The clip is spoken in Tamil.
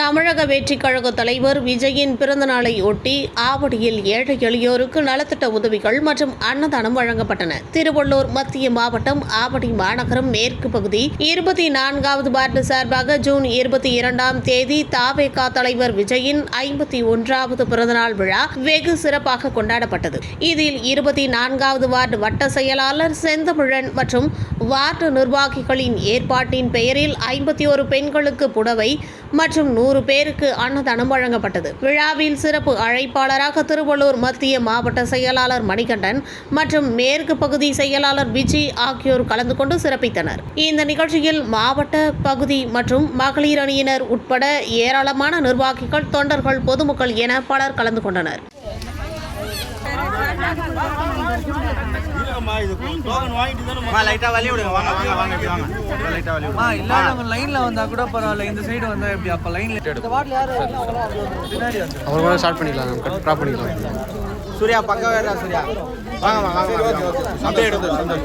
தமிழக வெற்றிக் கழக தலைவர் விஜயின் பிறந்த நாளை ஒட்டி ஆவடியில் ஏழை எளியோருக்கு நலத்திட்ட உதவிகள் மற்றும் அன்னதானம் வழங்கப்பட்டன. திருவள்ளூர் மத்திய மாவட்டம் ஆவடி மாநகரம் மேற்கு பகுதி 24வது வார்டு சார்பாக ஜூன் 22ஆம் தேதி தவேக தலைவர் விஜயின் 51வது பிறந்தநாள் விழா வெகு சிறப்பாக கொண்டாடப்பட்டது. இதில் 24வது வார்டு வட்ட செயலாளர் செந்தமிழன் மற்றும் வார்டு நிர்வாகிகளின் ஏற்பாட்டின் பெயரில் 51 பெண்களுக்கு புடவை மற்றும் 100 பேருக்கு அன்னதானம் வழங்கப்பட்டது. விழாவில் சிறப்பு அழைப்பாளராக திருவள்ளூர் மத்திய மாவட்ட செயலாளர் மணிகண்டன் மற்றும் மேற்கு பகுதி செயலாளர் விஜய் ஆகியோர் கலந்து கொண்டு சிறப்பித்தனர். இந்த நிகழ்ச்சியில் மாவட்ட பகுதி மற்றும் மகளிர் அணியினர் உட்பட ஏராளமான நிர்வாகிகள், தொண்டர்கள், பொதுமக்கள் என பலர் கலந்து கொண்டனர். லைன்ல வந்தா கூட பரவாயில்ல, இந்த சைடு வந்தா எப்படி? அப்ப லைன்ல அவர் கூட ஸ்டார்ட் பண்ணிக்கலாம், ட்ராப் பண்ணிக்கலாம். சூர்யா பக்கம் வேற சூர்யா வாங்க வாங்க அப்படியே எடுத்து வாங்க.